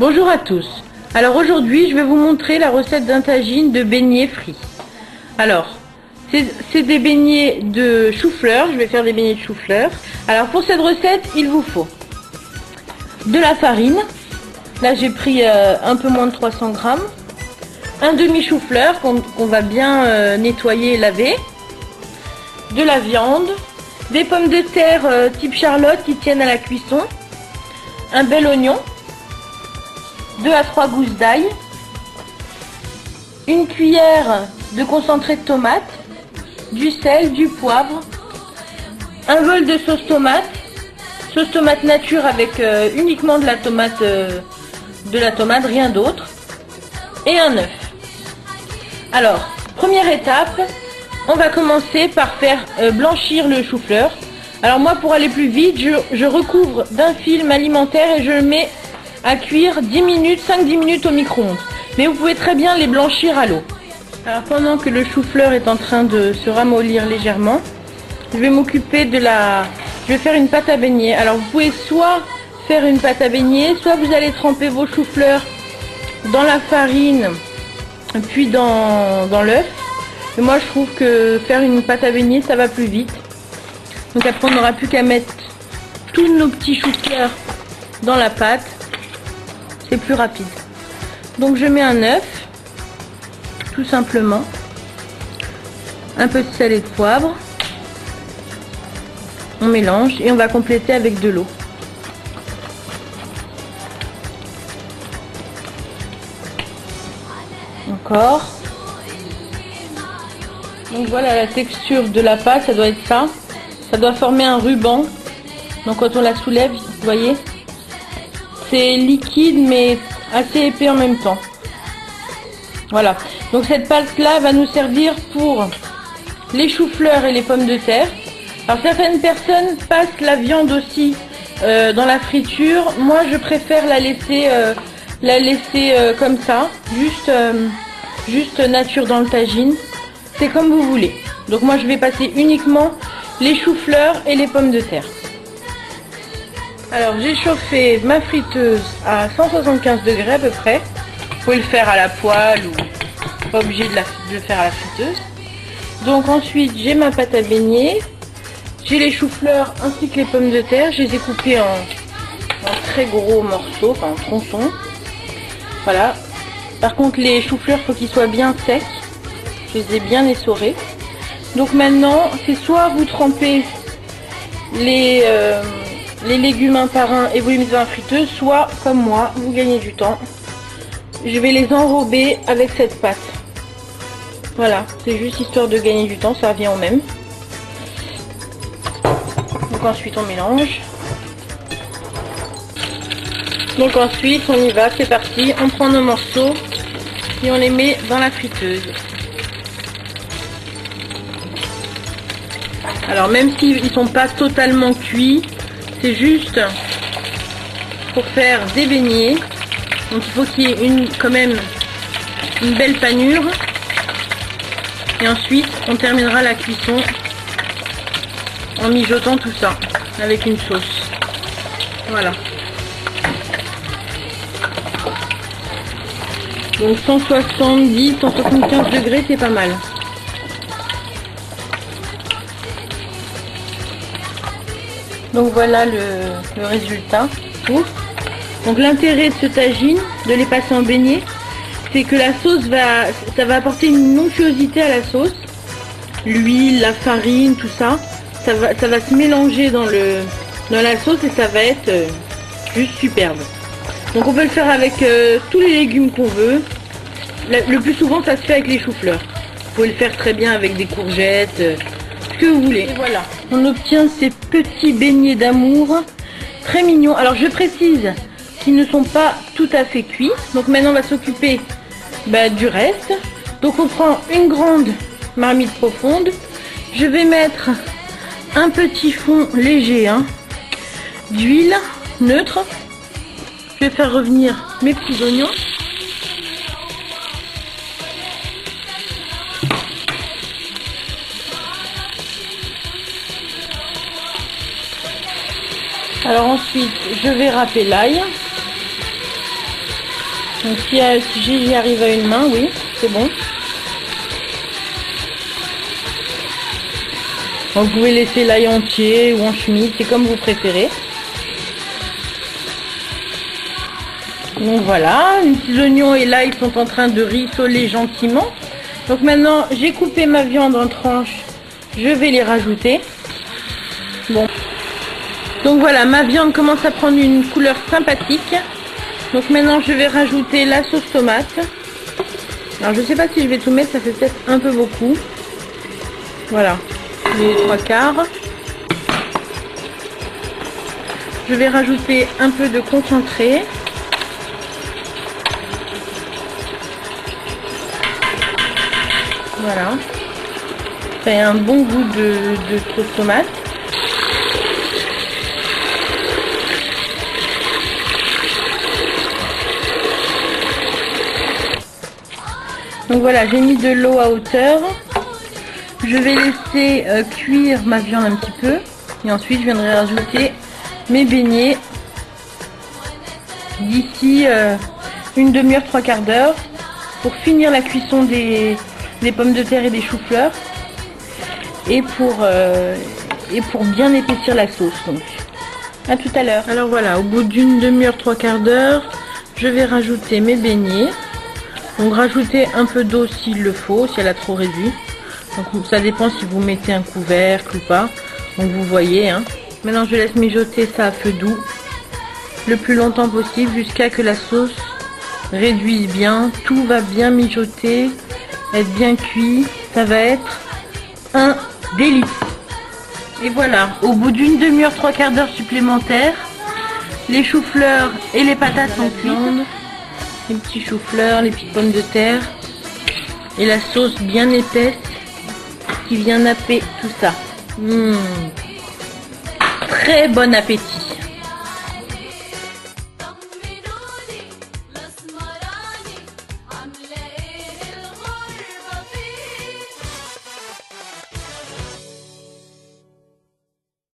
Bonjour à tous. Alors aujourd'hui, je vais vous montrer la recette d'un tagine de beignets frits. Alors, c'est des beignets de chou-fleur. Je vais faire des beignets de chou-fleur. Alors pour cette recette, il vous faut de la farine. Là, j'ai pris un peu moins de 300 grammes. Un demi chou-fleur qu'on va bien nettoyer et laver. De la viande. Des pommes de terre type Charlotte qui tiennent à la cuisson. Un bel oignon. 2 à 3 gousses d'ail, une cuillère de concentré de tomate, du sel, du poivre, un bol de sauce tomate nature avec uniquement de la tomate, rien d'autre, et un œuf. Alors, première étape, on va commencer par faire blanchir le chou-fleur. Alors moi, pour aller plus vite, je recouvre d'un film alimentaire et je le mets à cuire 10 minutes, 5-10 minutes au micro-ondes. Mais vous pouvez très bien les blanchir à l'eau. Alors pendant que le chou-fleur est en train de se ramollir légèrement, je vais m'occuper de je vais faire une pâte à beignets. Alors vous pouvez soit faire une pâte à beignets, soit vous allez tremper vos chou-fleurs dans la farine, puis dans l'œuf. Et moi je trouve que faire une pâte à beignets, ça va plus vite. Donc après on n'aura plus qu'à mettre tous nos petits chou-fleurs dans la pâte. C'est plus rapide. Donc je mets un œuf, tout simplement, un peu de sel et de poivre, on mélange et on va compléter avec de l'eau. Encore. Donc voilà la texture de la pâte, ça doit être ça. Ça doit former un ruban. Donc quand on la soulève, vous voyez, c'est liquide mais assez épais en même temps. Voilà. Donc cette pâte là va nous servir pour les choux-fleurs et les pommes de terre. Alors certaines personnes passent la viande aussi dans la friture. Moi je préfère la laisser comme ça, juste nature dans le tagine. C'est comme vous voulez. Donc moi je vais passer uniquement les choux-fleurs et les pommes de terre. Alors j'ai chauffé ma friteuse à 175 degrés à peu près. Vous pouvez le faire à la poêle ou pas obligé de le faire à la friteuse. Donc ensuite j'ai ma pâte à beignets. J'ai les choux-fleurs ainsi que les pommes de terre. Je les ai coupés en très gros morceaux, enfin en tronçons. Voilà. Par contre les choux-fleurs, il faut qu'ils soient bien secs. Je les ai bien essorés. Donc maintenant c'est soit vous trempez les légumes un par un et vous les mettez dans la friteuse, soit comme moi, vous gagnez du temps. Je vais les enrober avec cette pâte. Voilà, c'est juste histoire de gagner du temps, ça revient au même. Donc ensuite on mélange. Donc ensuite on y va, c'est parti, on prend nos morceaux et on les met dans la friteuse. Alors même s'ils ne sont pas totalement cuits, c'est juste pour faire des beignets. Donc il faut qu'il y ait quand même une belle panure. Et ensuite on terminera la cuisson en mijotant tout ça avec une sauce. Voilà. Donc 170-175 degrés, c'est pas mal. Donc voilà le résultat. Donc l'intérêt de ce tagine, de les passer en beignets, c'est que la sauce ça va apporter une onctuosité à la sauce. L'huile, la farine, tout ça, ça va se mélanger dans la sauce et ça va être juste superbe. Donc on peut le faire avec tous les légumes qu'on veut. Le plus souvent ça se fait avec les choux-fleurs. Vous pouvez le faire très bien avec des courgettes, ce que vous voulez. Et voilà, on obtient ces petits beignets d'amour très mignons. Alors je précise qu'ils ne sont pas tout à fait cuits. Donc maintenant on va s'occuper du reste. Donc on prend une grande marmite profonde. Je vais mettre un petit fond léger d'huile neutre. Je vais faire revenir mes petits oignons. Alors ensuite, je vais râper l'ail. Donc si j'y arrive à une main, oui, c'est bon. Donc, vous pouvez laisser l'ail entier ou en chemise, c'est comme vous préférez. Donc voilà, les petits oignons et l'ail sont en train de rissoler gentiment. Donc maintenant, j'ai coupé ma viande en tranches, je vais les rajouter. Bon. Donc voilà, ma viande commence à prendre une couleur sympathique. Donc maintenant, je vais rajouter la sauce tomate. Alors je sais pas si je vais tout mettre, ça fait peut-être un peu beaucoup. Voilà. Les 3/4. Je vais rajouter un peu de concentré. Voilà. Ça a un bon goût de sauce tomate. Donc voilà, j'ai mis de l'eau à hauteur. Je vais laisser cuire ma viande un petit peu et ensuite je viendrai rajouter mes beignets d'ici une demi-heure, 3/4 d'heure pour finir la cuisson des pommes de terre et des choux-fleurs et pour bien épaissir la sauce. Donc à tout à l'heure. Alors voilà, au bout d'une demi-heure, 3/4 d'heure, je vais rajouter mes beignets. Donc rajoutez un peu d'eau s'il le faut, si elle a trop réduit. Donc ça dépend si vous mettez un couvercle ou pas. Donc vous voyez. Hein. Maintenant je laisse mijoter ça à feu doux le plus longtemps possible jusqu'à que la sauce réduise bien. Tout va bien mijoter, être bien cuit. Ça va être un délice. Et voilà, au bout d'une demi-heure, 3/4 d'heure supplémentaire, les choux-fleurs et les patates sont cuites. Les petits choux-fleurs, les petites pommes de terre et la sauce bien épaisse qui vient napper tout ça. Très bon appétit.